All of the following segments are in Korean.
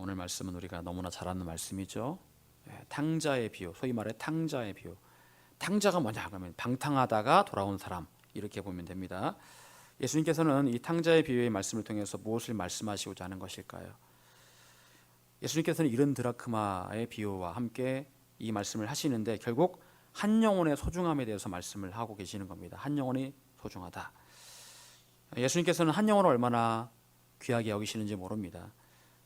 오늘 말씀은 우리가 너무나 잘 아는 말씀이죠. 탕자의 비유, 소위 말해 탕자의 비유. 탕자가 뭐냐 하면 방탕하다가 돌아온 사람, 이렇게 보면 됩니다. 예수님께서는 이 탕자의 비유의 말씀을 통해서 무엇을 말씀하시고자 하는 것일까요? 예수님께서는 이른 드라크마의 비유와 함께 이 말씀을 하시는데 결국 한 영혼의 소중함에 대해서 말씀을 하고 계시는 겁니다. 한 영혼이 소중하다. 예수님께서는 한 영혼을 얼마나 귀하게 여기시는지 모릅니다.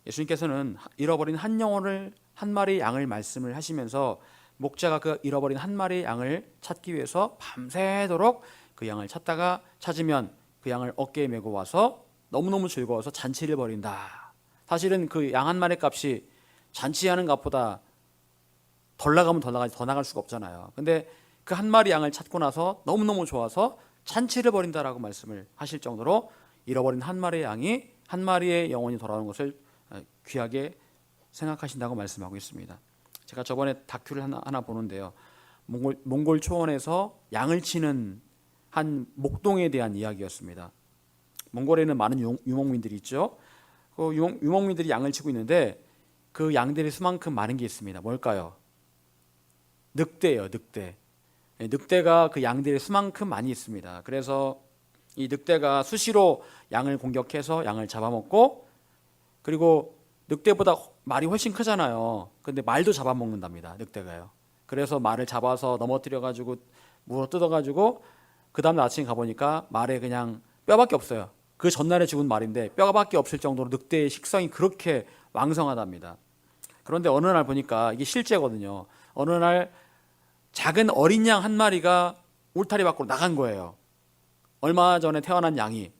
예수님께서는 잃어버린 한 영혼을, 한 마리 양을 말씀을 하시면서 목자가 그 잃어버린 한 마리 양을 찾기 위해서 밤새도록 그 양을 찾다가 찾으면 그 양을 어깨에 메고 와서 너무너무 즐거워서 잔치를 벌인다. 사실은 그 양 한 마리 값이 잔치하는 값보다 덜 나가면 더 나갈 수가 없잖아요. 근데 그 한 마리 양을 찾고 나서 너무너무 좋아서 잔치를 벌인다라고 말씀을 하실 정도로 잃어버린 한 마리의 양이 한 마리의 영혼이 돌아오는 것을 귀하게 생각하신다고 말씀하고 있습니다. 제가 저번에 다큐를 하나 보는데요. 몽골 초원에서 양을 치는 한 목동에 대한 이야기였습니다. 몽골에는 많은 유목민들이 있죠. 그 유목민들이 양을 치고 있는데 그 양들이 수만큼 많은 게 있습니다. 뭘까요? 늑대예요, 늑대. 늑대가 그 양들의 수만큼 많이 있습니다. 그래서 이 늑대가 수시로 양을 공격해서 양을 잡아먹고, 그리고 늑대보다 말이 훨씬 크잖아요. 근데 말도 잡아먹는답니다, 늑대가요. 그래서 말을 잡아서 넘어뜨려가지고 물어 뜯어가지고 그 다음날 아침에 가보니까 말에 그냥 뼈밖에 없어요. 그 전날에 죽은 말인데 뼈밖에 없을 정도로 늑대의 식성이 그렇게 왕성하답니다. 그런데 어느 날 보니까 이게 실제거든요. 어느 날 작은 어린 양 한 마리가 울타리 밖으로 나간 거예요. 얼마 전에 태어난 양이.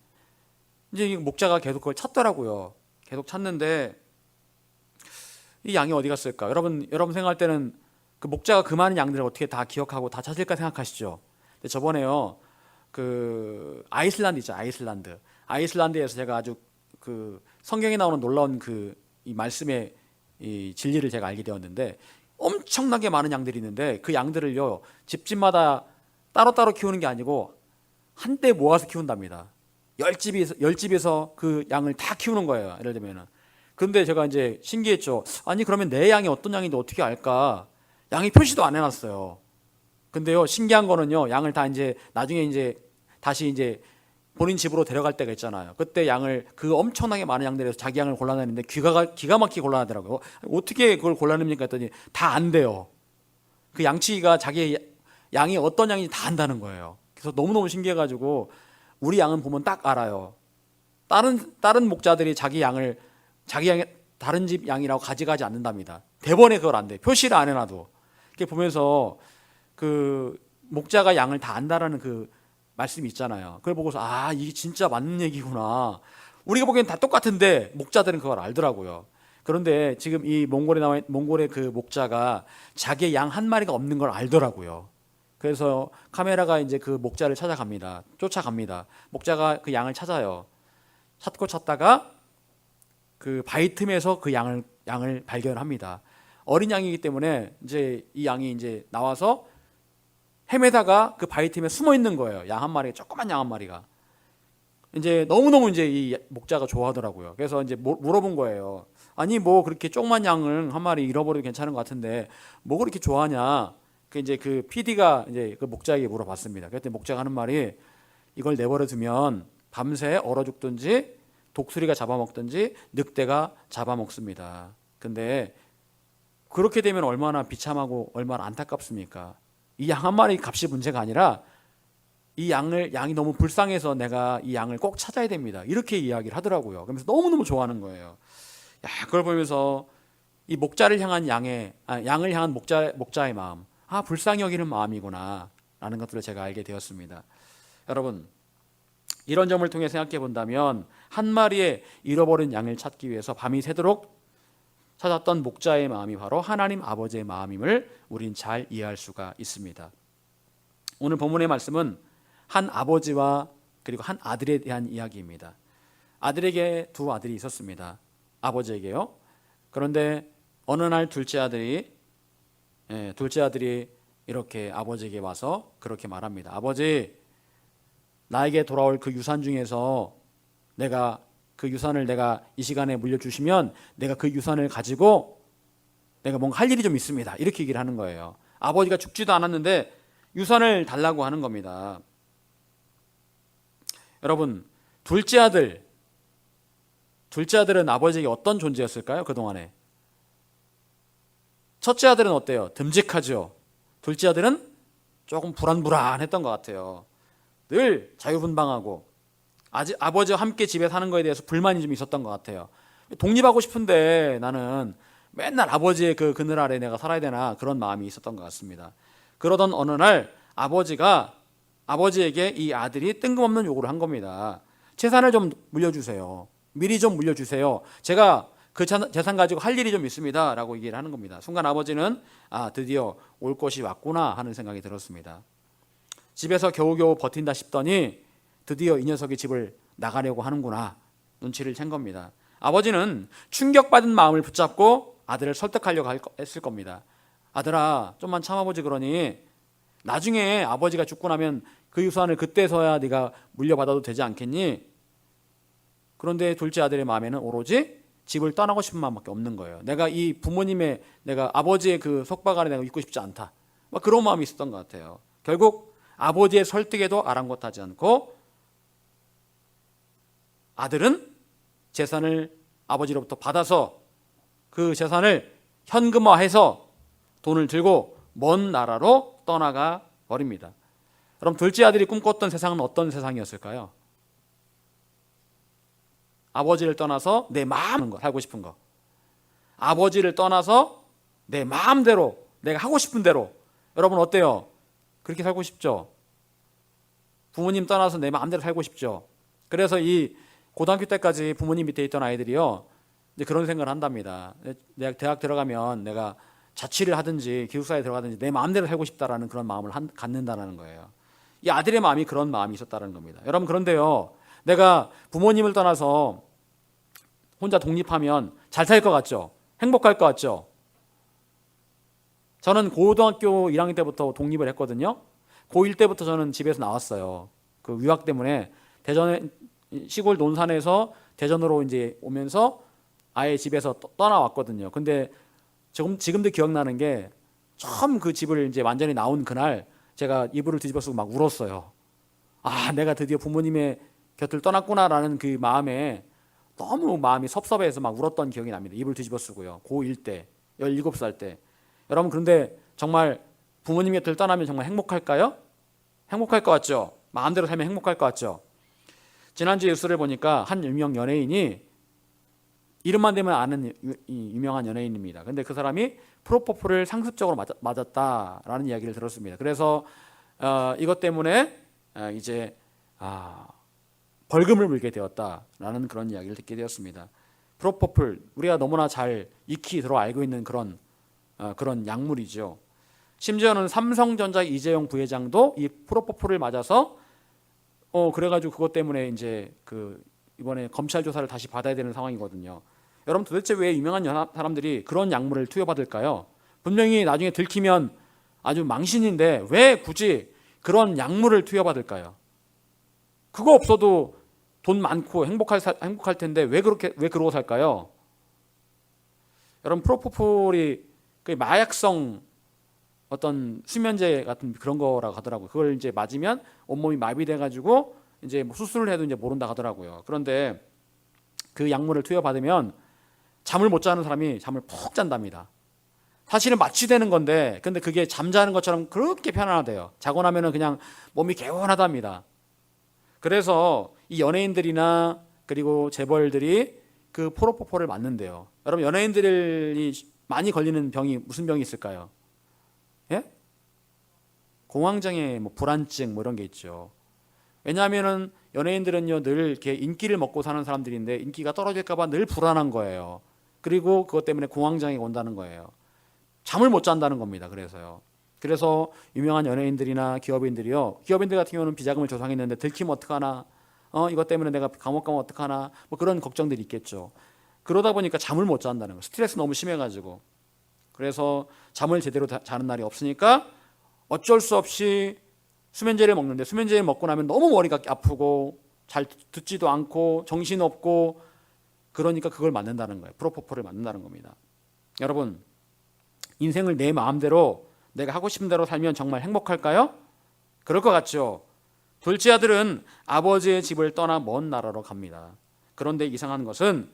이제 목자가 계속 그걸 찾더라고요. 계속 찾는데 이 양이 어디 갔을까? 여러분 생각할 때는 그 목자가 그 많은 양들을 어떻게 다 기억하고 다 찾을까 생각하시죠? 근데 저번에요, 그 아이슬란드 있죠, 아이슬란드에서 제가 아주 그 성경에 나오는 놀라운 이 말씀의 이 진리를 제가 알게 되었는데, 엄청나게 많은 양들이 있는데 그 양들을요 집집마다 따로따로 키우는 게 아니고 한때 모아서 키운답니다. 열 집에서 그 양을 다 키우는 거예요, 예를 들면은. 근데 제가 이제 신기했죠. 아니 그러면 내 양이 어떤 양인지 어떻게 알까? 양이 표시도 안 해놨어요. 근데요, 신기한 거는요, 양을 다 이제 나중에 이제 다시 이제 본인 집으로 데려갈 때가 있잖아요. 그때 양을, 그 엄청나게 많은 양들에서 자기 양을 골라내는데 기가 막히게 골라내더라고요. 어떻게 그걸 골라냅니까 했더니 다 안 돼요. 그 양치기가 자기 양이 어떤 양인지 다 안다는 거예요. 그래서 너무너무 신기해가지고 우리 양은 보면 딱 알아요. 다른 목자들이 자기 양을 다른 집 양이라고 가져가지 않는답니다. 대번에 그걸 안 돼. 표시를 안 해놔도. 이렇게 보면서 그 목자가 양을 다 안다라는 그 말씀이 있잖아요. 그걸 보고서 이게 진짜 맞는 얘기구나. 우리가 보기엔 다 똑같은데 목자들은 그걸 알더라고요. 그런데 지금 이 몽골의 그 목자가 자기의 양 한 마리가 없는 걸 알더라고요. 그래서 카메라가 이제 그 목자를 쫓아갑니다. 목자가 그 양을 찾아요. 찾다가 그 바위 틈에서 그 양을 발견합니다. 어린 양이기 때문에 이제 이 양이 이제 나와서 헤매다가 그 바위 틈에 숨어 있는 거예요. 양 한 마리, 조그만 양 한 마리가. 이제 너무너무 이제 이 목자가 좋아하더라고요. 그래서 이제 물어본 거예요. 아니 뭐 그렇게 조그만 양을 한 마리 잃어버려도 괜찮은 것 같은데 뭐 그렇게 좋아하냐? 그 PD가 이제 그 목자에게 물어봤습니다. 그랬더니 목자가 하는 말이, 이걸 내버려 두면 밤새 얼어 죽든지 독수리가 잡아먹든지 늑대가 잡아먹습니다. 근데 그렇게 되면 얼마나 비참하고 얼마나 안타깝습니까? 이 양 한 마리 값이 문제가 아니라 이 양이 너무 불쌍해서 내가 이 양을 꼭 찾아야 됩니다. 이렇게 이야기를 하더라고요. 그러면서 너무너무 좋아하는 거예요. 그걸 보면서 이 목자를 향한 양을 향한 목자의 마음, 불쌍히 여기는 마음이구나 라는 것들을 제가 알게 되었습니다. 여러분, 이런 점을 통해 생각해 본다면 한 마리의 잃어버린 양을 찾기 위해서 밤이 새도록 찾았던 목자의 마음이 바로 하나님 아버지의 마음임을 우린 잘 이해할 수가 있습니다. 오늘 본문의 말씀은 한 아버지와 그리고 한 아들에 대한 이야기입니다. 아들에게 두 아들이 있었습니다. 아버지에게요. 그런데 어느 날 둘째 아들이 이렇게 아버지에게 와서 그렇게 말합니다. 아버지, 나에게 돌아올 그 유산 중에서 내가 그 유산을 내가 이 시간에 물려주시면 내가 그 유산을 가지고 내가 뭔가 할 일이 좀 있습니다. 이렇게 얘기를 하는 거예요. 아버지가 죽지도 않았는데 유산을 달라고 하는 겁니다. 여러분, 둘째 아들은 아버지에게 어떤 존재였을까요? 그동안에. 첫째 아들은 어때요? 듬직하죠. 둘째 아들은 조금 불안불안했던 것 같아요. 늘 자유분방하고 아버지와 함께 집에 사는 거에 대해서 불만이 좀 있었던 것 같아요. 독립하고 싶은데 나는 맨날 아버지의 그 그늘 아래 내가 살아야 되나, 그런 마음이 있었던 것 같습니다. 그러던 어느 날 아버지에게 이 아들이 뜬금없는 요구를 한 겁니다. 재산을 좀 물려주세요. 미리 좀 물려주세요. 제가 그 재산 가지고 할 일이 좀 있습니다 라고 얘기를 하는 겁니다. 순간 아버지는 드디어 올 것이 왔구나 하는 생각이 들었습니다. 집에서 겨우겨우 버틴다 싶더니 드디어 이 녀석이 집을 나가려고 하는구나, 눈치를 챈 겁니다. 아버지는 충격받은 마음을 붙잡고 아들을 설득하려고 했을 겁니다. 아들아, 좀만 참아보지. 그러니 나중에 아버지가 죽고 나면 그 유산을 그때서야 네가 물려받아도 되지 않겠니? 그런데 둘째 아들의 마음에는 오로지 집을 떠나고 싶은 마음밖에 없는 거예요. 내가 아버지의 그 속박 아래 내가 있고 싶지 않다, 그런 마음이 있었던 것 같아요. 결국 아버지의 설득에도 아랑곳하지 않고 아들은 재산을 아버지로부터 받아서 그 재산을 현금화해서 돈을 들고 먼 나라로 떠나가 버립니다. 그럼 둘째 아들이 꿈꿨던 세상은 어떤 세상이었을까요? 아버지를 떠나서 내 마음대로 살고 싶은 거. 아버지를 떠나서 내 마음대로, 내가 하고 싶은 대로. 여러분 어때요? 그렇게 살고 싶죠? 부모님 떠나서 내 마음대로 살고 싶죠? 그래서 이 고등학교 때까지 부모님 밑에 있던 아이들이요, 이제 그런 생각을 한답니다. 내가 대학 들어가면 내가 자취를 하든지 기숙사에 들어가든지 내 마음대로 살고 싶다라는 그런 마음을 갖는다는 거예요. 이 아들의 마음이 그런 마음이 있었다는 겁니다. 여러분, 그런데요, 내가 부모님을 떠나서 혼자 독립하면 잘 살 것 같죠? 행복할 것 같죠? 저는 고등학교 1학년 때부터 독립을 했거든요. 고1 때부터 저는 집에서 나왔어요. 그 유학 때문에 대전에 시골 논산에서 대전으로 이제 오면서 아예 집에서 떠나왔거든요. 근데 지금도 기억나는 게 처음 그 집을 이제 완전히 나온 그날 제가 이불을 뒤집어 쓰고 막 울었어요. 내가 드디어 부모님의 곁을 떠났구나라는 그 마음에 너무 마음이 섭섭해서 막 울었던 기억이 납니다. 이불 뒤집어 쓰고요. 고1 때, 17살 때. 여러분, 그런데 정말 부모님 곁을 떠나면 정말 행복할까요? 행복할 것 같죠? 마음대로 살면 행복할 것 같죠? 지난주 뉴스를 보니까 한 유명 연예인이, 이름만 대면 아는 유명한 연예인입니다. 근데 그 사람이 프로포폴을 상습적으로 맞았다라는 이야기를 들었습니다. 그래서 이것 때문에 이제 벌금을 물게 되었다라는 그런 이야기를 듣게 되었습니다. 프로포폴, 우리가 너무나 잘 익히 들어 알고 있는 그런 약물이죠. 심지어는 삼성전자 이재용 부회장도 이 프로포폴을 맞아서 그래가지고 그것 때문에 이제 이번에 검찰 조사를 다시 받아야 되는 상황이거든요. 여러분, 도대체 왜 유명한 사람들이 그런 약물을 투여받을까요? 분명히 나중에 들키면 아주 망신인데 왜 굳이 그런 약물을 투여받을까요? 그거 없어도 돈 많고 행복할 텐데 왜 그러고 살까요? 여러분, 프로포폴이 마약성 어떤 수면제 같은 그런 거라고 하더라고요. 그걸 이제 맞으면 온몸이 마비돼가지고 이제 수술을 해도 이제 모른다 하더라고요. 그런데 그 약물을 투여받으면 잠을 못 자는 사람이 잠을 푹 잔답니다. 사실은 마취되는 건데, 근데 그게 잠자는 것처럼 그렇게 편안하대요. 자고 나면은 그냥 몸이 개운하답니다. 그래서 이 연예인들이나 그리고 재벌들이 그 프로포폴을 맞는데요. 여러분, 연예인들이 많이 걸리는 병이 무슨 병이 있을까요? 예? 공황장애, 불안증 이런 게 있죠. 왜냐하면은 연예인들은요, 늘 이렇게 인기를 먹고 사는 사람들인데 인기가 떨어질까봐 늘 불안한 거예요. 그리고 그것 때문에 공황장애가 온다는 거예요. 잠을 못 잔다는 겁니다. 그래서 유명한 연예인들이나 기업인들이요, 기업인들 같은 경우는 비자금을 조성했는데 들키면 어떡하나, 이것 때문에 내가 감옥 가면 어떡하나, 그런 걱정들이 있겠죠. 그러다 보니까 잠을 못 잔다는 거예요. 스트레스 너무 심해가지고. 그래서 잠을 제대로 자는 날이 없으니까 어쩔 수 없이 수면제를 먹는데, 수면제를 먹고 나면 너무 머리가 아프고 잘 듣지도 않고 정신없고 그러니까 그걸 만든다는 거예요. 프로포폴을 만든다는 겁니다. 여러분, 인생을 내 마음대로 내가 하고 싶은 대로 살면 정말 행복할까요? 그럴 것 같죠. 둘째 아들은 아버지의 집을 떠나 먼 나라로 갑니다. 그런데 이상한 것은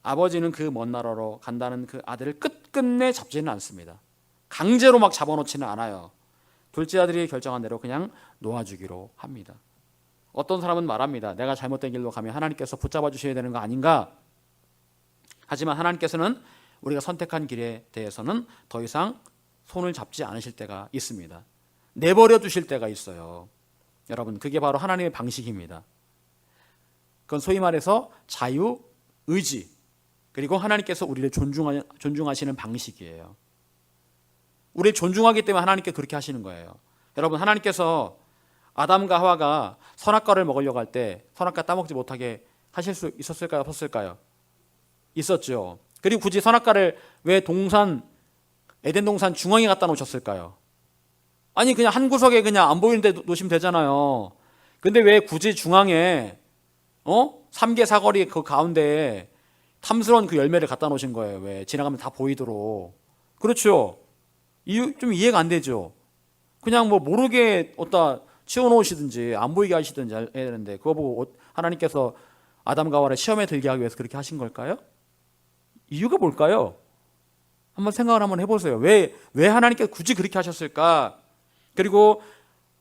아버지는 그 먼 나라로 간다는 그 아들을 끝끝내 잡지는 않습니다. 강제로 막 잡아놓지는 않아요. 둘째 아들이 결정한 대로 그냥 놓아주기로 합니다. 어떤 사람은 말합니다. 내가 잘못된 길로 가면 하나님께서 붙잡아 주셔야 되는 거 아닌가? 하지만 하나님께서는 우리가 선택한 길에 대해서는 더 이상 손을 잡지 않으실 때가 있습니다. 내버려 두실 때가 있어요. 여러분, 그게 바로 하나님의 방식입니다. 그건 소위 말해서 자유의지, 그리고 하나님께서 우리를 존중하시는 방식이에요. 우리를 존중하기 때문에 하나님께 그렇게 하시는 거예요. 여러분, 하나님께서 아담과 하와가 선악과를 먹으려고 할 때 선악과 따먹지 못하게 하실 수 있었을까요? 없었을까요? 있었죠. 그리고 굳이 선악과를 왜 에덴 동산 중앙에 갖다 놓으셨을까요? 아니, 그냥 한 구석에 그냥 안 보이는데 놓으시면 되잖아요. 근데 왜 굳이 중앙에 삼계 사거리 그 가운데에 탐스러운 그 열매를 갖다 놓으신 거예요? 왜? 지나가면 다 보이도록. 그렇죠. 좀 이해가 안 되죠. 그냥 뭐 모르게 어디다 치워놓으시든지 안 보이게 하시든지 해야 되는데, 그거 보고 하나님께서 아담과 하와를 시험에 들게 하기 위해서 그렇게 하신 걸까요? 이유가 뭘까요? 한번 생각을 한번 해보세요. 왜 하나님께서 굳이 그렇게 하셨을까? 그리고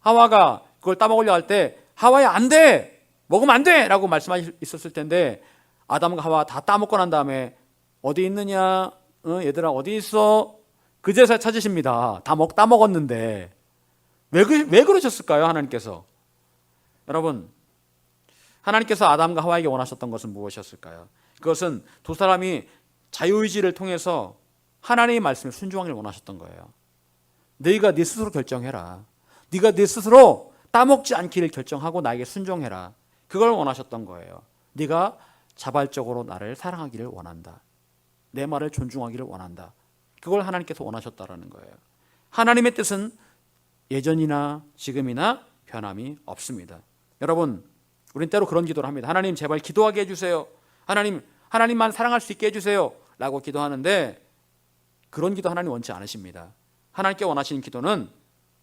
하와가 그걸 따먹으려 할 때 하와야 안 돼! 먹으면 안 돼! 라고 말씀하셨을 텐데, 아담과 하와 다 따먹고 난 다음에 어디 있느냐? 얘들아 어디 있어? 그제서야 찾으십니다. 따먹었는데. 왜 그러셨을까요? 하나님께서. 여러분, 하나님께서 아담과 하와에게 원하셨던 것은 무엇이었을까요? 그것은 두 사람이 자유의지를 통해서 하나님의 말씀에 순종하기를 원하셨던 거예요. 너희가 네 스스로 결정해라. 네가 네 스스로 따먹지 않기를 결정하고 나에게 순종해라. 그걸 원하셨던 거예요. 네가 자발적으로 나를 사랑하기를 원한다. 내 말을 존중하기를 원한다. 그걸 하나님께서 원하셨다라는 거예요. 하나님의 뜻은 예전이나 지금이나 변함이 없습니다. 여러분, 우린 때로 그런 기도를 합니다. 하나님 제발 기도하게 해주세요. 하나님만 사랑할 수 있게 해주세요 라고 기도하는데, 그런 기도 하나님 원치 않으십니다. 하나님께 원하시는 기도는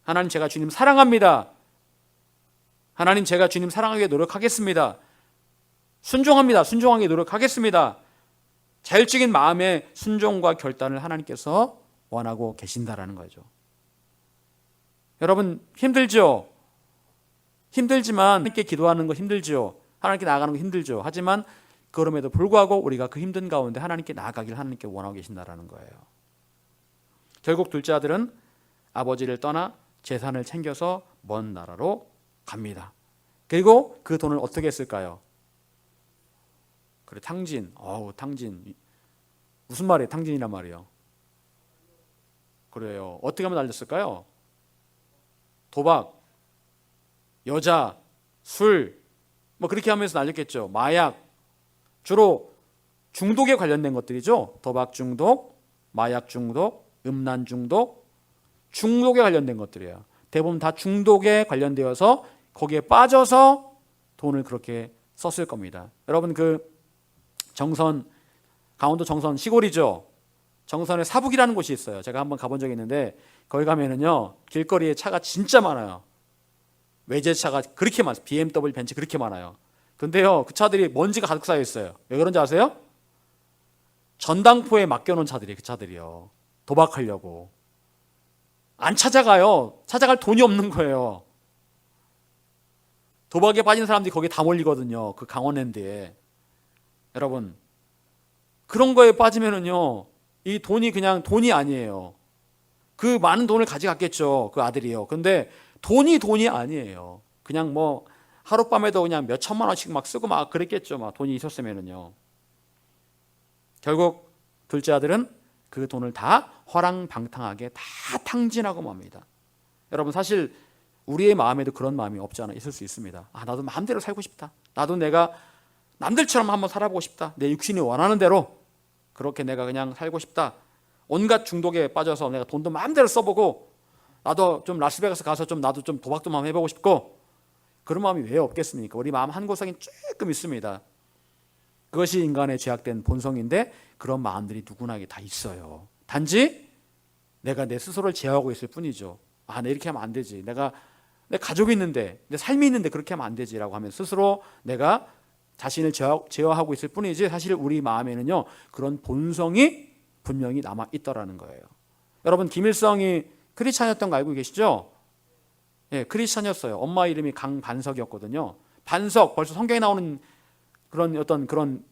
하나님 제가 주님 사랑합니다. 하나님 제가 주님 사랑하기 위해 노력하겠습니다. 순종합니다. 순종하기 위해 노력하겠습니다. 자율적인 마음의 순종과 결단을 하나님께서 원하고 계신다라는 거죠. 여러분, 힘들죠? 힘들지만 하나님께 기도하는 거 힘들죠? 하나님께 나아가는 거 힘들죠? 하지만 그럼에도 불구하고 우리가 그 힘든 가운데 하나님께 나아가기를 하나님께 원하고 계신다라는 거예요. 결국 둘째 아들은 아버지를 떠나 재산을 챙겨서 먼 나라로 갑니다. 그리고 그 돈을 어떻게 했을까요? 그래, 탕진. 탕진. 무슨 말이에요? 탕진이란 말이요. 그래요. 어떻게 하면 날렸을까요? 도박, 여자, 술, 뭐 그렇게 하면서 날렸겠죠. 마약, 주로 중독에 관련된 것들이죠. 도박 중독, 마약 중독, 음란 중독, 중독에 관련된 것들이에요. 대부분 다 중독에 관련되어서 거기에 빠져서 돈을 그렇게 썼을 겁니다. 여러분, 강원도 정선 시골이죠. 정선에 사북이라는 곳이 있어요. 제가 한번 가본 적이 있는데, 거기 가면은요, 길거리에 차가 진짜 많아요. 외제차가 그렇게 많아요. BMW 벤츠 그렇게 많아요. 근데요, 그 차들이 먼지가 가득 쌓여 있어요. 왜 그런지 아세요? 전당포에 맡겨놓은 차들이, 그 차들이요. 도박하려고. 안 찾아가요. 찾아갈 돈이 없는 거예요. 도박에 빠진 사람들이 거기에 다 몰리거든요. 그 강원랜드에. 여러분, 그런 거에 빠지면은요, 이 돈이 그냥 돈이 아니에요. 그 많은 돈을 가져갔겠죠, 그 아들이요. 근데 돈이 아니에요. 그냥 뭐 하룻밤에도 그냥 몇 천만 원씩 막 쓰고 막 그랬겠죠. 막 돈이 있었으면은요. 결국 둘째 아들은 그 돈을 다 허랑방탕하게 다 탕진하고 맙니다. 여러분, 사실 우리의 마음에도 그런 마음이 없지 않아 있을 수 있습니다. 나도 마음대로 살고 싶다. 나도 내가 남들처럼 한번 살아보고 싶다. 내 육신이 원하는 대로 그렇게 내가 그냥 살고 싶다. 온갖 중독에 빠져서 내가 돈도 마음대로 써보고, 나도 좀 라스베가스 가서 나도 좀 도박 좀 한번 해보고 싶고, 그런 마음이 왜 없겠습니까? 우리 마음 한 구석에 조금 있습니다. 그것이 인간의 죄악된 본성인데 그런 마음들이 누구나게 다 있어요. 단지 내가 내 스스로를 제어하고 있을 뿐이죠. 아, 내 이렇게 하면 안 되지. 내 가족이 있는데, 내 삶이 있는데 그렇게 하면 안 되지라고 하면 스스로 내가 자신을 제어하고 있을 뿐이지 사실 우리 마음에는요 그런 본성이 분명히 남아 있더라는 거예요. 여러분, 김일성이 크리스찬이었던 거 알고 계시죠? 예, 크리스찬이었어요. 엄마 이름이 강반석이었거든요. 반석, 벌써 성경에 나오는 그런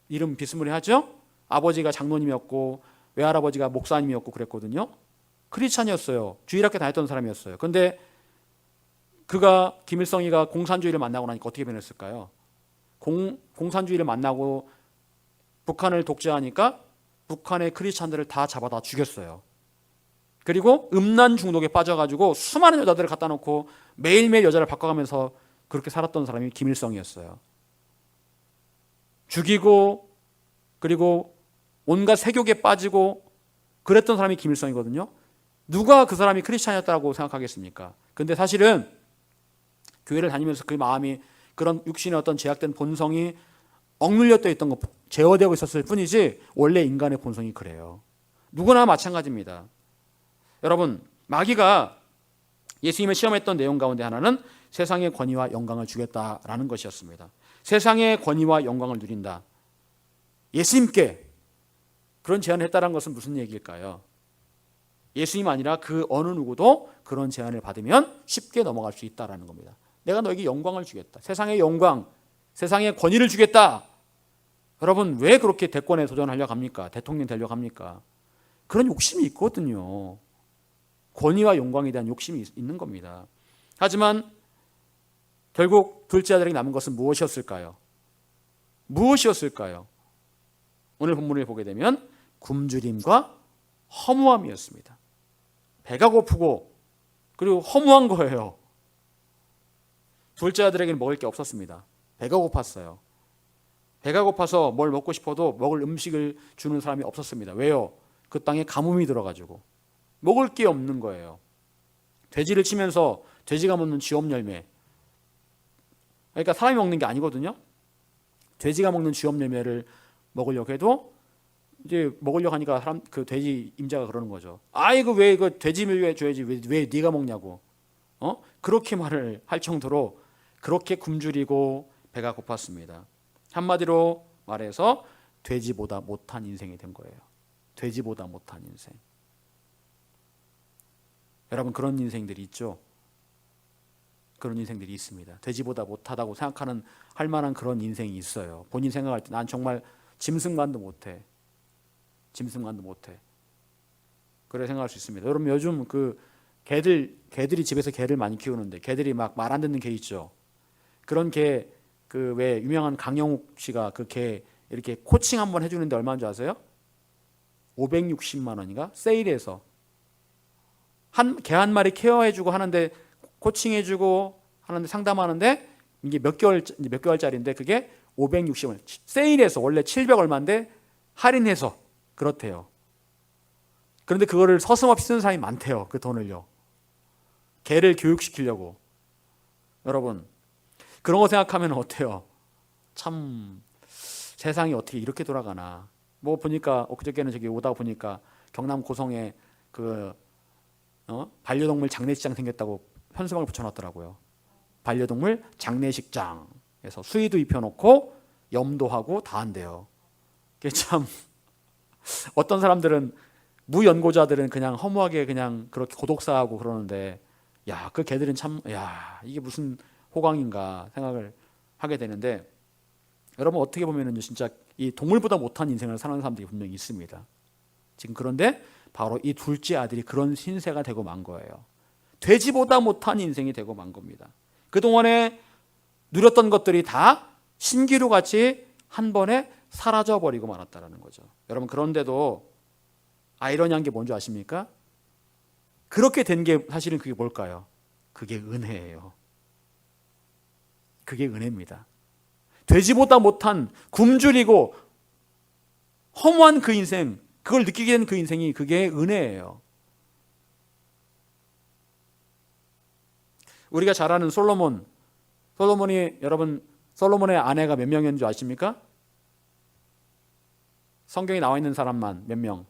이름 비스무리하죠? 아버지가 장로님이었고 외할아버지가 목사님이었고 그랬거든요. 크리스찬이었어요. 주일학교 다녔던 사람이었어요. 그런데 김일성이가 공산주의를 만나고 나니까 어떻게 변했을까요? 공산주의를 만나고 북한을 독재하니까 북한의 크리스찬들을 다 잡아다 죽였어요. 그리고 음란 중독에 빠져가지고 수많은 여자들을 갖다 놓고 매일매일 여자를 바꿔가면서 그렇게 살았던 사람이 김일성이었어요. 죽이고 그리고 온갖 세욕에 빠지고 그랬던 사람이 김일성이거든요. 누가 그 사람이 크리스찬이었다고 생각하겠습니까? 근데 사실은 교회를 다니면서 그 마음이 그런 육신의 어떤 제약된 본성이 억눌려 있던 거 제어되고 있었을 뿐이지 원래 인간의 본성이 그래요. 누구나 마찬가지입니다. 여러분, 마귀가 예수님을 시험했던 내용 가운데 하나는 세상의 권위와 영광을 주겠다라는 것이었습니다. 세상의 권위와 영광을 누린다. 예수님께 그런 제안을 했다는 것은 무슨 얘기일까요? 예수님 아니라 그 어느 누구도 그런 제안을 받으면 쉽게 넘어갈 수 있다는 겁니다. 내가 너에게 영광을 주겠다. 세상의 영광, 세상의 권위를 주겠다. 여러분, 왜 그렇게 대권에 도전하려고 합니까? 대통령 되려고 합니까? 그런 욕심이 있거든요. 권위와 영광에 대한 욕심이 있는 겁니다. 하지만 결국 둘째 아들에게 남은 것은 무엇이었을까요? 무엇이었을까요? 오늘 본문을 보게 되면 굶주림과 허무함이었습니다. 배가 고프고 그리고 허무한 거예요. 둘째 아들에게는 먹을 게 없었습니다. 배가 고팠어요. 배가 고파서 뭘 먹고 싶어도 먹을 음식을 주는 사람이 없었습니다. 왜요? 그 땅에 가뭄이 들어가지고 먹을 게 없는 거예요. 돼지를 치면서 돼지가 먹는 쥐엄 열매, 그러니까 사람이 먹는 게 아니거든요. 돼지가 먹는 쥐엄 열매를 먹으려고 해도 이제 먹으려고 하니까 그 돼지 임자가 그러는 거죠. 아이고, 왜 이거 돼지 밀려 줘야지 왜 네가 먹냐고. 그렇게 말을 할 정도로 그렇게 굶주리고 배가 고팠습니다. 한마디로 말해서 돼지보다 못한 인생이 된 거예요. 돼지보다 못한 인생. 여러분, 그런 인생들이 있죠. 그런 인생들이 있습니다. 돼지보다 못하다고 생각하는 할 만한 그런 인생이 있어요. 본인 생각할 때 난 정말 짐승만도 못해. 짐승만도 못해. 그래 생각할 수 있습니다. 여러분, 요즘 개들이 집에서 개를 많이 키우는데 개들이 막 말 안 듣는 개 있죠. 그런 개, 그 왜 유명한 강영욱 씨가 그 개 이렇게 코칭 한번 해주는데 얼마인 줄 아세요? 560만 원인가? 세일해서 개 한 마리 케어해주고 하는데, 코칭해주고 하는데, 상담하는데 이게 몇 개월짜리인데 그게 560원 세일해서 원래 700 얼마인데 할인해서 그렇대요. 그런데 그거를 서슴없이 쓰는 사람이 많대요. 그 돈을요. 개를 교육시키려고. 여러분, 그런 거 생각하면 어때요? 참 세상이 어떻게 이렇게 돌아가나. 뭐 보니까 엊그저께는 저기 오다 보니까 경남 고성에 반려동물 장례식장 생겼다고 현수막을 붙여놨더라고요. 반려동물 장례식장에서 수의도 입혀놓고 염도하고 다 한대요. 그게 참 어떤 사람들은 무연고자들은 그냥 허무하게 그냥 그렇게 고독사하고 그러는데, 야, 그 개들은 참, 야, 이게 무슨 호강인가 생각을 하게 되는데, 여러분 어떻게 보면은 진짜 이 동물보다 못한 인생을 사는 사람들이 분명히 있습니다. 지금 그런데 바로 이 둘째 아들이 그런 신세가 되고 만 거예요. 돼지보다 못한 인생이 되고 만 겁니다. 그동안에 누렸던 것들이 다 신기루 같이 한 번에 사라져버리고 말았다는 거죠. 여러분, 그런데도 아이러니한 게 뭔지 아십니까? 그렇게 된 게 사실은 그게 뭘까요? 그게 은혜예요. 그게 은혜입니다. 돼지보다 못한 굶주리고 허무한 그 인생, 그걸 느끼게 된 그 인생이 그게 은혜예요. 우리가 잘 아는 솔로몬이, 여러분, 솔로몬의 아내가 몇 명이었는 줄 아십니까? 성경에 나와 있는 사람만 몇 명?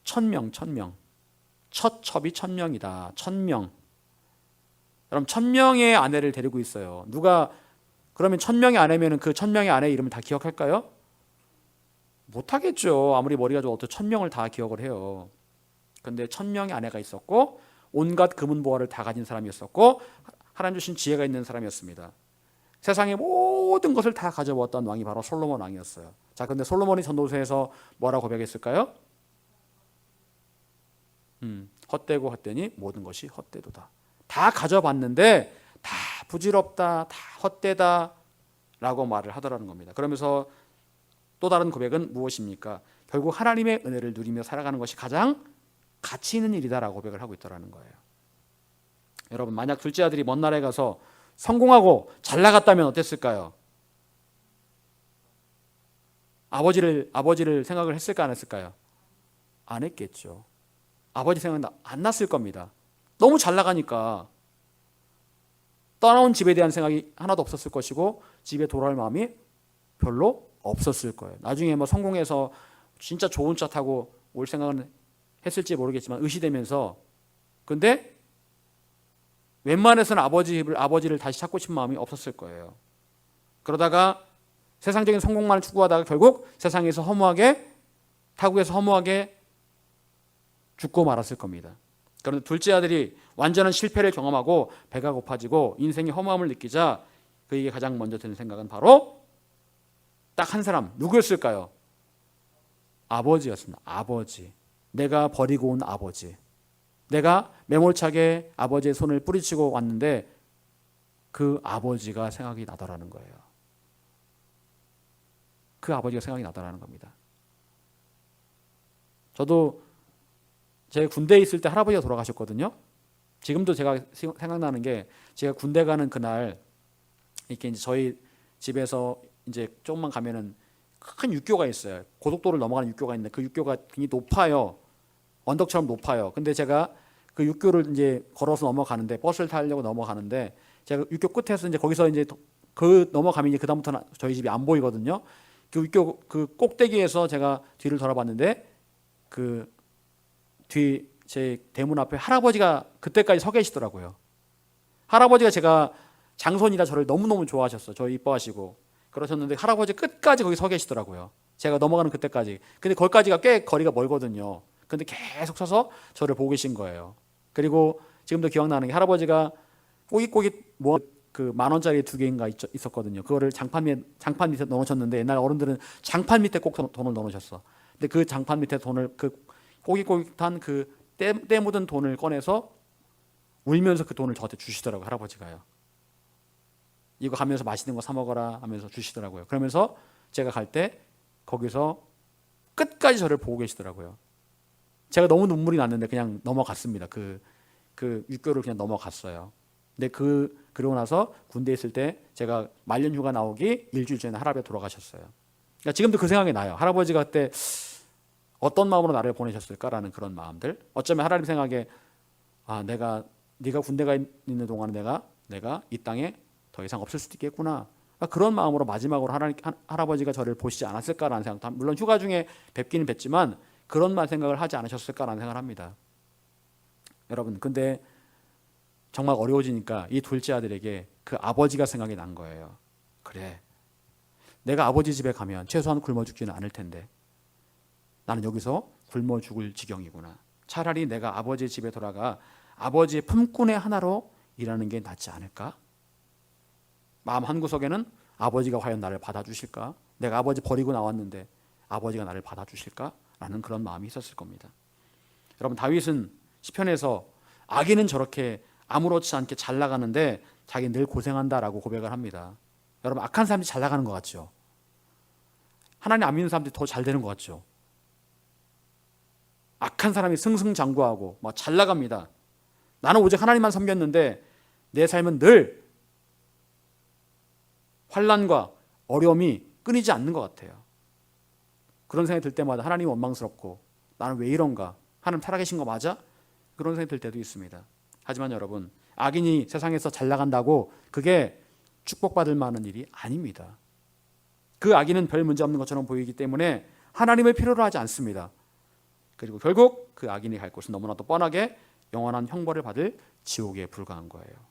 1000명, 1000명. 첫 첩이 1000명이다. 1000명. 여러분 1000명의 아내를 데리고 있어요. 누가 그러면 1000명의 아내면은 그 1000명의 아내의 이름을 다 기억할까요? 못하겠죠. 아무리 머리가 좋아도 1000명을 다 기억을 해요. 근데 1000명의 아내가 있었고 온갖 금은보화를 다 가진 사람이었었고 하나님 주신 지혜가 있는 사람이었습니다. 세상의 모든 것을 다 가져왔던 왕이 바로 솔로몬 왕이었어요. 자, 근데 솔로몬이 전도서에서 뭐라고 고백했을까요? 헛되고 헛되니 모든 것이 헛되도다. 다 가져봤는데 다 부질없다, 다 헛되다 라고 말을 하더라는 겁니다. 그러면서 또 다른 고백은 무엇입니까? 결국 하나님의 은혜를 누리며 살아가는 것이 가장 가치 있는 일이다라고 고백을 하고 있더라는 거예요. 여러분, 만약 둘째 아들이 먼 나라에 가서 성공하고 잘 나갔다면 어땠을까요? 아버지를 생각을 했을까 안 했을까요? 안 했겠죠. 아버지 생각 안 났을 겁니다. 너무 잘 나가니까 떠나온 집에 대한 생각이 하나도 없었을 것이고 집에 돌아올 마음이 별로 없었을 거예요. 나중에 뭐 성공해서 진짜 좋은 차 타고 올 생각은 했을지 모르겠지만 의시되면서 근데 웬만해서는 아버지를 다시 찾고 싶은 마음이 없었을 거예요. 그러다가 세상적인 성공만을 추구하다가 결국 세상에서 타국에서 허무하게 죽고 말았을 겁니다. 그런데 둘째 아들이 완전한 실패를 경험하고 배가 고파지고 인생의 허무함을 느끼자 그에게 가장 먼저 드는 생각은 바로 딱 한 사람, 누구였을까요? 아버지였습니다. 아버지. 내가 버리고 온 아버지. 내가 매몰차게 아버지의 손을 뿌리치고 왔는데 그 아버지가 생각이 나더라는 거예요. 그 아버지가 생각이 나더라는 겁니다. 저도 제 군대에 있을 때 할아버지가 돌아가셨거든요. 지금도 제가 생각나는 게 제가 군대 가는 그날 이렇게 이제 저희 집에서 이제 조금만 가면은 큰 육교가 있어요. 고속도로를 넘어가는 육교가 있는데 그 육교가 굉장히 높아요. 언덕처럼 높아요. 근데 제가 그 육교를 이제 걸어서 넘어가는데 버스를 타려고 넘어가는데 제가 육교 끝에서 이제 거기서 이제 그 넘어가면 이제 그다음부터는 저희 집이 안 보이거든요. 그 육교 그 꼭대기에서 제가 뒤를 돌아봤는데 그 뒤 제 대문 앞에 할아버지가 그때까지 서 계시더라고요. 할아버지가 제가 장손이라 저를 너무너무 좋아하셨어. 저 이뻐하시고 그러셨는데 할아버지 끝까지 거기 서 계시더라고요. 제가 넘어가는 그때까지. 근데 거기까지가 꽤 거리가 멀거든요. 근데 계속 서서 저를 보고 계신 거예요. 그리고 지금도 기억나는 게 할아버지가 꼬깃꼬깃 그 10,000원짜리 2개인가 있었거든요. 그거를 장판 밑에 넣으셨는데 옛날 어른들은 장판 밑에 꼭 돈을 넣으셨어. 근데 그 장판 밑에 돈을 그 꼬깃꼬깃한 그 때 묻은 돈을 꺼내서 울면서 그 돈을 저한테 주시더라고요. 할아버지가요. 이거 가면서 맛있는 거 사 먹어라 하면서 주시더라고요. 그러면서 제가 갈 때 거기서 끝까지 저를 보고 계시더라고요. 제가 너무 눈물이 났는데 그냥 넘어갔습니다. 그 육교를 그냥 넘어갔어요. 근데 그러고 나서 군대에 있을 때 제가 말년 휴가 나오기 일주일 전에 할아버지가 돌아가셨어요. 그러니까 지금도 그 생각이 나요. 할아버지가 그때 어떤 마음으로 나를 보내셨을까라는 그런 마음들. 어쩌면 하나님 생각에 네가 군대가 있는 동안에 내가 이 땅에 더 이상 없을 수도 있겠구나. 그런 마음으로 마지막으로 할아버지가 저를 보시지 않았을까라는 생각도 물론 휴가 중에 뵙기는 뵙지만 그런 생각을 하지 않으셨을까라는 생각을 합니다. 여러분, 근데 정말 어려워지니까 이 둘째 아들에게 그 아버지가 생각이 난 거예요. 그래, 내가 아버지 집에 가면 최소한 굶어 죽지는 않을 텐데 나는 여기서 굶어 죽을 지경이구나. 차라리 내가 아버지 집에 돌아가 아버지의 품꾼의 하나로 일하는 게 낫지 않을까? 마음 한구석에는 아버지가 과연 나를 받아주실까? 내가 아버지 버리고 나왔는데 아버지가 나를 받아주실까? 라는 그런 마음이 있었을 겁니다. 여러분, 다윗은 시편에서 악인은 저렇게 아무렇지 않게 잘 나가는데 자기는 늘 고생한다라고 고백을 합니다. 여러분, 악한 사람들이 잘 나가는 것 같죠? 하나님 안 믿는 사람들이 더 잘 되는 것 같죠? 악한 사람이 승승장구하고 막 잘 나갑니다. 나는 오직 하나님만 섬겼는데 내 삶은 늘 환난과 어려움이 끊이지 않는 것 같아요. 그런 생각이 들 때마다 하나님이 원망스럽고 나는 왜 이런가? 하나님 살아계신 거 맞아? 그런 생각이 들 때도 있습니다. 하지만 여러분, 악인이 세상에서 잘 나간다고 그게 축복받을 만한 일이 아닙니다. 그 악인은 별 문제 없는 것처럼 보이기 때문에 하나님을 필요로 하지 않습니다. 그리고 결국 그 악인이 갈 곳은 너무나도 뻔하게 영원한 형벌을 받을 지옥에 불과한 거예요.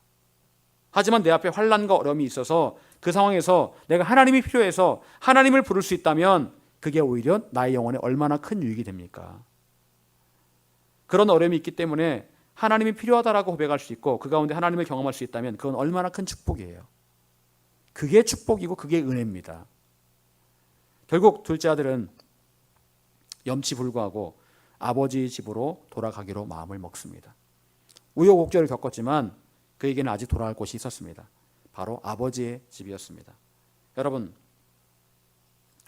하지만 내 앞에 환난과 어려움이 있어서 그 상황에서 내가 하나님이 필요해서 하나님을 부를 수 있다면 그게 오히려 나의 영혼에 얼마나 큰 유익이 됩니까? 그런 어려움이 있기 때문에 하나님이 필요하다라고 고백할 수 있고 그 가운데 하나님을 경험할 수 있다면 그건 얼마나 큰 축복이에요. 그게 축복이고 그게 은혜입니다. 결국 둘째 아들은 염치불구하고 아버지의 집으로 돌아가기로 마음을 먹습니다. 우여곡절을 겪었지만 그에게는 아직 돌아갈 곳이 있었습니다. 바로 아버지의 집이었습니다. 여러분,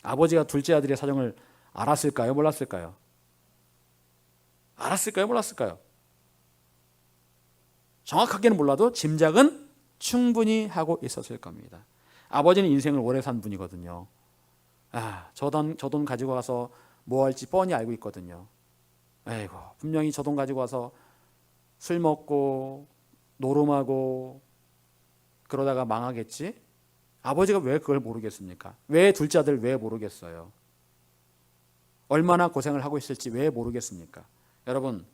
아버지가 둘째 아들의 사정을 알았을까요? 몰랐을까요? 알았을까요? 몰랐을까요? 정확하게는 몰라도 짐작은 충분히 하고 있었을 겁니다. 아버지는 인생을 오래 산 분이거든요. 저 돈 가지고 가서 뭐 할지 뻔히 알고 있거든요. 아이고, 분명히 저 돈 가지고 와서 술 먹고 노름하고 그러다가 망하겠지? 아버지가 왜 그걸 모르겠습니까? 왜 둘째 아들 왜 모르겠어요? 얼마나 고생을 하고 있을지 왜 모르겠습니까? 여러분,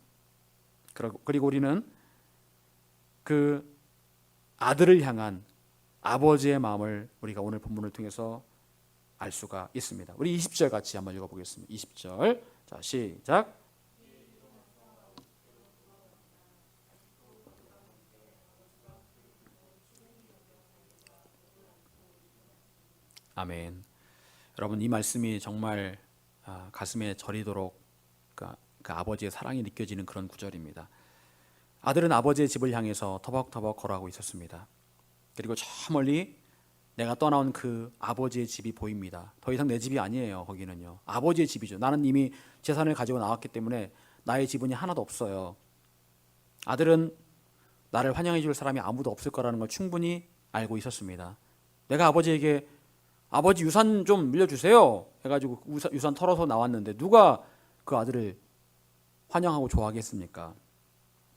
그리고 우리는 그 아들을 향한 아버지의 마음을 우리가 오늘 본문을 통해서 알 수가 있습니다. 우리 20절 같이 한번 읽어보겠습니다. 20절. 자, 시작. 아멘. 여러분, 이 말씀이 정말 가슴에 저리도록 그 아버지의 사랑이 느껴지는 그런 구절입니다. 아들은 아버지의 집을 향해서 터벅터벅 걸어가고 있었습니다. 그리고 저 멀리 내가 떠나온 그 아버지의 집이 보입니다. 더 이상 내 집이 아니에요. 거기는요. 아버지의 집이죠. 나는 이미 재산을 가지고 나왔기 때문에 나의 지분이 하나도 없어요. 아들은 나를 환영해 줄 사람이 아무도 없을 거라는 걸 충분히 알고 있었습니다. 내가 아버지에게 아버지 유산 좀 물려주세요 해가지고 유산 털어서 나왔는데 누가 그 아들을 환영하고 좋아하겠습니까?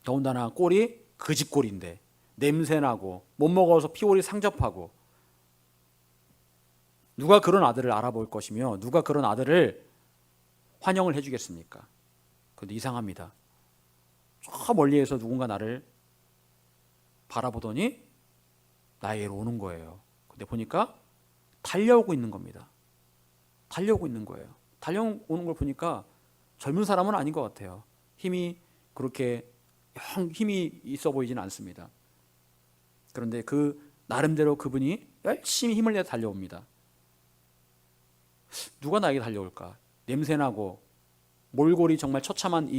더군다나 꼴이 그 집 꼴인데 냄새나고 못 먹어서 피골이 상접하고 누가 그런 아들을 알아볼 것이며 누가 그런 아들을 환영을 해주겠습니까? 그런데 이상합니다. 저 멀리에서 누군가 나를 바라보더니 나에게로 오는 거예요. 근데 보니까 달려오고 있는 겁니다. 달려오고 있는 거예요. 달려오는 걸 보니까 젊은 사람은 아닌 것 같아요. 그렇게 힘이 있어 보이지는 않습니다. 그런데 그 나름대로 그분이 열심히 힘을 내서 달려옵니다. 누가 나에게 달려올까? 냄새나고 몰골이 정말 처참한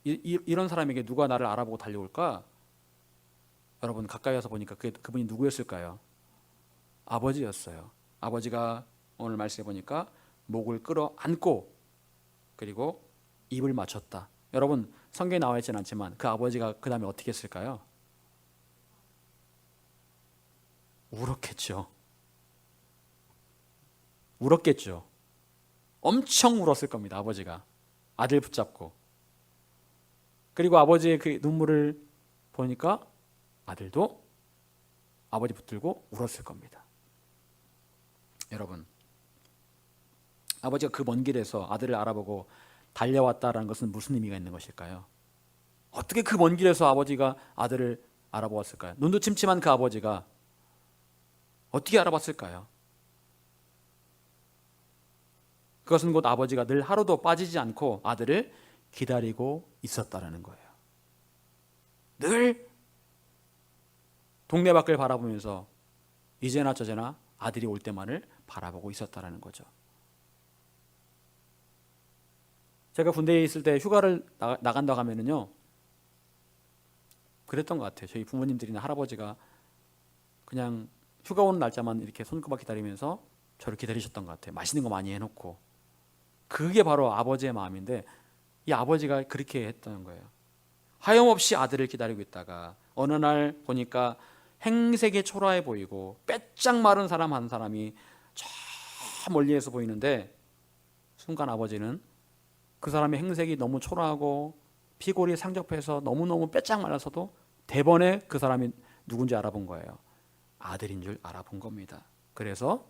이런 사람에게 누가 나를 알아보고 달려올까? 여러분, 가까이 와서 보니까 그분이 누구였을까요? 아버지였어요. 아버지가 오늘 말씀해 보니까 목을 끌어안고 그리고 입을 맞췄다. 여러분, 성경에 나와 있지는 않지만 그 아버지가 그 다음에 어떻게 했을까요? 울었겠죠. 울었겠죠. 엄청 울었을 겁니다. 아버지가 아들 붙잡고. 그리고 아버지의 그 눈물을 보니까 아들도 아버지 붙들고 울었을 겁니다. 여러분, 아버지가 그 먼 길에서 아들을 알아보고 달려왔다라는 것은 무슨 의미가 있는 것일까요? 어떻게 그 먼 길에서 아버지가 아들을 알아보았을까요? 눈도 침침한 그 아버지가 어떻게 알아봤을까요? 그것은 곧 아버지가 늘 하루도 빠지지 않고 아들을 기다리고 있었다라는 거예요. 늘 동네 밖을 바라보면서 이제나 저제나 아들이 올 때만을 바라보고 있었다라는 거죠. 제가 군대에 있을 때 휴가를 나간다고 하면은요, 그랬던 것 같아요. 저희 부모님들이나 할아버지가 그냥 휴가 오는 날짜만 이렇게 손꼽아 기다리면서 저를 기다리셨던 것 같아요. 맛있는 거 많이 해놓고. 그게 바로 아버지의 마음인데 이 아버지가 그렇게 했던 거예요. 하염없이 아들을 기다리고 있다가 어느 날 보니까 행색이 초라해 보이고 빼짝 마른 사람 한 사람이 저 멀리에서 보이는데 순간 아버지는 그 사람의 행색이 너무 초라하고 피골이 상접해서 너무너무 빼짝 말라서도 대번에 그 사람이 누군지 알아본 거예요. 아들인 줄 알아본 겁니다. 그래서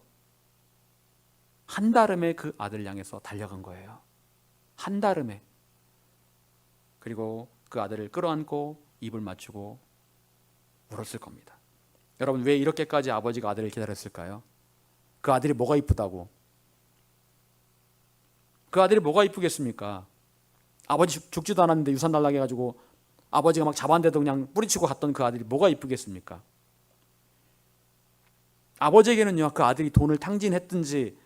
한달음에 그 아들을 향해서 달려간 거예요. 한달음에. 그리고 그 아들을 끌어안고 입을 맞추고 울었을 겁니다. 여러분, 왜 이렇게까지 아버지가 아들을 기다렸을까요? 그 아들이 뭐가 이쁘다고? 그 아들이 뭐가 이쁘겠습니까? 아버지 죽지도 않았는데 유산 달라고 해가지고 아버지가 막 잡았는데도 그냥 뿌리치고 갔던 그 아들이 뭐가 이쁘겠습니까? 아버지에게는요, 그 아들이 돈을 탕진했든지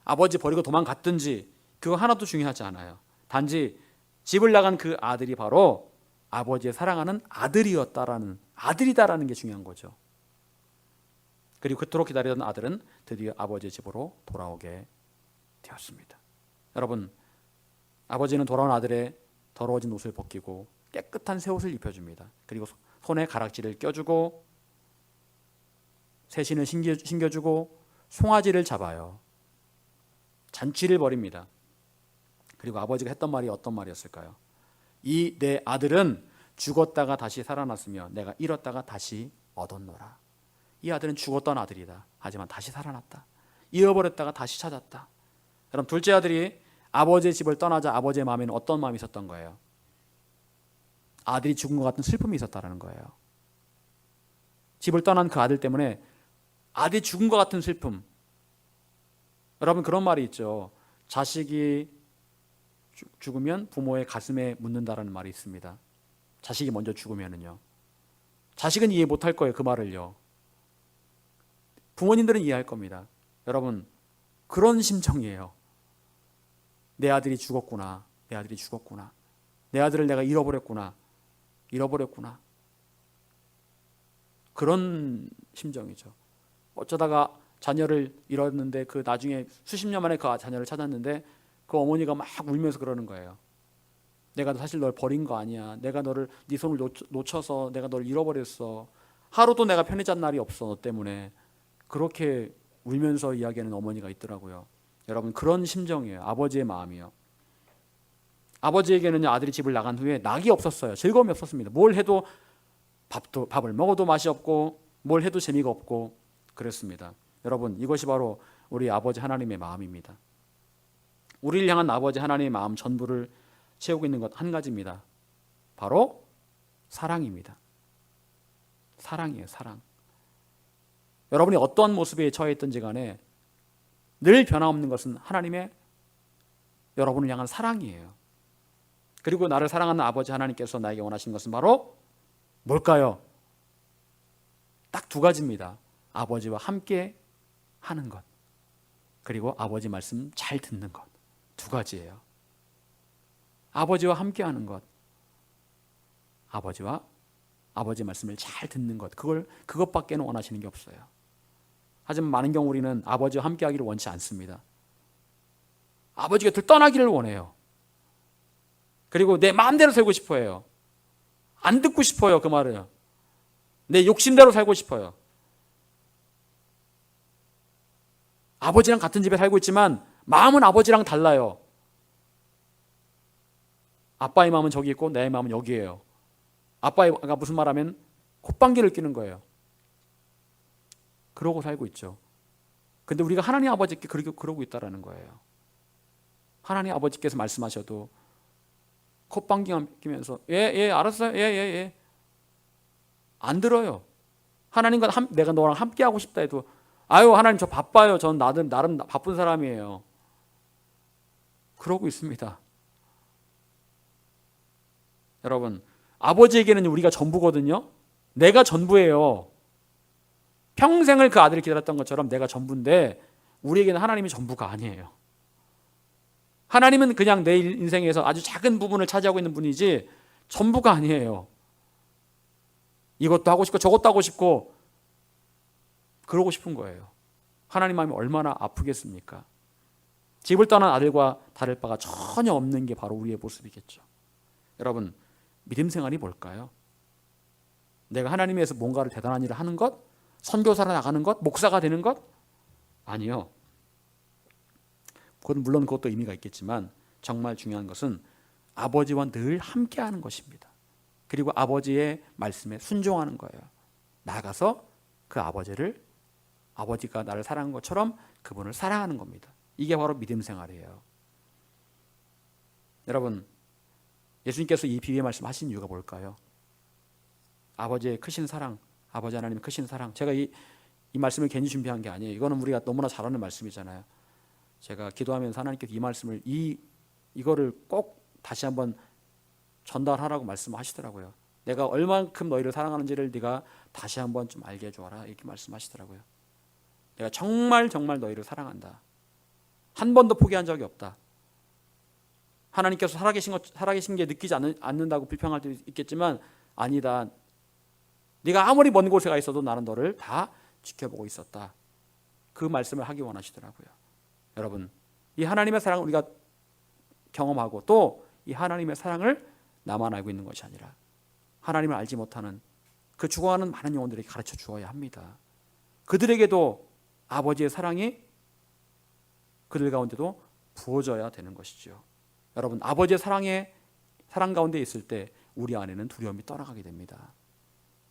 아버지 버리고 도망갔든지 그거 하나도 중요하지 않아요. 단지 집을 나간 그 아들이 바로 아버지의 사랑하는 아들이다라는 게 중요한 거죠. 그리고 그토록 기다리던 아들은 드디어 아버지의 집으로 돌아오게 되었습니다. 여러분, 아버지는 돌아온 아들의 더러워진 옷을 벗기고 깨끗한 새 옷을 입혀줍니다. 그리고 손에 가락지를 껴주고 새신을 신겨주고 송아지를 잡아요. 잔치를 벌입니다. 그리고 아버지가 했던 말이 어떤 말이었을까요? 이 내 아들은 죽었다가 다시 살아났으며 내가 잃었다가 다시 얻었노라. 이 아들은 죽었던 아들이다. 하지만 다시 살아났다. 잃어버렸다가 다시 찾았다. 여러분, 둘째 아들이 아버지의 집을 떠나자 아버지의 마음에는 어떤 마음이 있었던 거예요? 아들이 죽은 것 같은 슬픔이 있었다는 거예요. 집을 떠난 그 아들 때문에 아들이 죽은 것 같은 슬픔. 여러분, 그런 말이 있죠. 자식이 죽으면 부모의 가슴에 묻는다라는 말이 있습니다. 자식이 먼저 죽으면은요. 자식은 이해 못할 거예요, 그 말을요. 부모님들은 이해할 겁니다. 여러분, 그런 심정이에요. 내 아들이 죽었구나. 내 아들이 죽었구나. 내 아들을 내가 잃어버렸구나. 그런 심정이죠. 어쩌다가 자녀를 잃었는데 그 나중에 수십 년 만에 그 자녀를 찾았는데 그 어머니가 막 울면서 그러는 거예요. 내가 사실 널 버린 거 아니야. 내가 네 손을 놓쳐서 내가 널 잃어버렸어. 하루도 내가 편히 잔 날이 없어, 너 때문에. 그렇게 울면서 이야기하는 어머니가 있더라고요. 여러분, 그런 심정이에요. 아버지의 마음이요. 아버지에게는요, 아들이 집을 나간 후에 낙이 없었어요. 즐거움이 없었습니다. 뭘 해도 밥을 먹어도 맛이 없고 뭘 해도 재미가 없고 그랬습니다. 여러분, 이것이 바로 우리 아버지 하나님의 마음입니다. 우리를 향한 아버지 하나님의 마음 전부를 채우고 있는 것 한 가지입니다. 바로 사랑입니다. 사랑이에요, 사랑. 여러분이 어떠한 모습에 처해 있든지 간에 늘 변함없는 것은 하나님의 여러분을 향한 사랑이에요. 그리고 나를 사랑하는 아버지 하나님께서 나에게 원하시는 것은 바로 뭘까요? 딱 두 가지입니다. 아버지와 함께 하는 것, 그리고 아버지 말씀 잘 듣는 것. 두 가지예요. 아버지와 함께 하는 것, 아버지 말씀을 잘 듣는 것, 그것밖에는 원하시는 게 없어요. 하지만 많은 경우 우리는 아버지와 함께 하기를 원치 않습니다. 아버지 곁을 떠나기를 원해요. 그리고 내 마음대로 살고 싶어 해요. 안 듣고 싶어요, 그 말을. 내 욕심대로 살고 싶어요. 아버지랑 같은 집에 살고 있지만 마음은 아버지랑 달라요. 아빠의 마음은 저기 있고 내 마음은 여기에요. 아빠가 무슨 말하면 콧방귀를 뀌는 거예요. 그러고 살고 있죠. 근데 우리가 하나님 아버지께 그러고 있다라는 거예요. 하나님 아버지께서 말씀하셔도 콧방귀 끼면서 예, 알았어요. 예. 안 들어요. 하나님과 내가 너랑 함께 하고 싶다 해도 아유, 하나님 저 바빠요. 전 나름 바쁜 사람이에요. 그러고 있습니다. 여러분, 아버지에게는 우리가 전부거든요. 내가 전부예요. 평생을 그 아들을 기다렸던 것처럼 내가 전부인데 우리에게는 하나님이 전부가 아니에요. 하나님은 그냥 내 인생에서 아주 작은 부분을 차지하고 있는 분이지 전부가 아니에요. 이것도 하고 싶고 저것도 하고 싶고 그러고 싶은 거예요. 하나님 마음이 얼마나 아프겠습니까? 집을 떠난 아들과 다를 바가 전혀 없는 게 바로 우리의 모습이겠죠. 여러분, 믿음 생활이 뭘까요? 내가 하나님 위해서 뭔가를 대단한 일을 하는 것? 선교사로 나가는 것? 목사가 되는 것? 아니요. 물론 그것도 의미가 있겠지만 정말 중요한 것은 아버지와 늘 함께하는 것입니다. 그리고 아버지의 말씀에 순종하는 거예요. 나가서 그 아버지가 나를 사랑한 것처럼 그분을 사랑하는 겁니다. 이게 바로 믿음 생활이에요. 여러분, 예수님께서 이 비유의 말씀 하신 이유가 뭘까요? 아버지의 크신 사랑, 아버지 하나님의 크신 사랑. 제가 이 말씀을 괜히 준비한 게 아니에요. 이거는 우리가 너무나 잘 아는 말씀이잖아요. 제가 기도하면서 하나님께서 이 말씀을 이거를 꼭 다시 한번 전달하라고 말씀하시더라고요. 내가 얼만큼 너희를 사랑하는지를 네가 다시 한번 좀 알게 해주어라, 이렇게 말씀하시더라고요. 내가 정말 정말 너희를 사랑한다. 한 번도 포기한 적이 없다. 하나님께서 살아계신 게 느끼지 않는다고 불평할 때도 있겠지만, 아니다. 네가 아무리 먼 곳에 가 있어도 나는 너를 다 지켜보고 있었다. 그 말씀을 하기 원하시더라고요. 여러분, 이 하나님의 사랑을 우리가 경험하고 또 이 하나님의 사랑을 나만 알고 있는 것이 아니라 하나님을 알지 못하는 그 죽어가는 많은 영혼들에게 가르쳐 주어야 합니다. 그들에게도 아버지의 사랑이 그들 가운데도 부어져야 되는 것이죠. 여러분, 아버지의 사랑 가운데 있을 때 우리 안에는 두려움이 떠나가게 됩니다.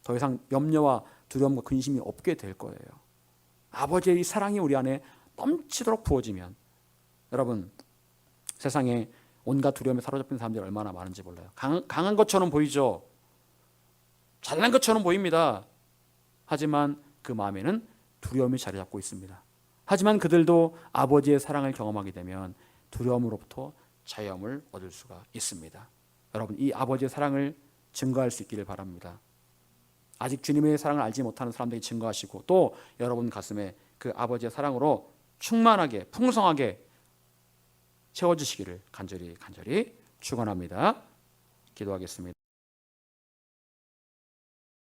더 이상 염려와 두려움과 근심이 없게 될 거예요. 아버지의 이 사랑이 우리 안에 넘치도록 부어지면, 여러분, 세상에 온갖 두려움에 사로잡힌 사람들이 얼마나 많은지 몰라요. 강한 것처럼 보이죠. 잘난 것처럼 보입니다. 하지만 그 마음에는 두려움이 자리 잡고 있습니다. 하지만 그들도 아버지의 사랑을 경험하게 되면 두려움으로부터 자유함을 얻을 수가 있습니다. 여러분, 이 아버지의 사랑을 증거할 수 있기를 바랍니다. 아직 주님의 사랑을 알지 못하는 사람들이 증거하시고, 또 여러분 가슴에 그 아버지의 사랑으로 충만하게 풍성하게 채워주시기를 간절히 축원합니다. 기도하겠습니다.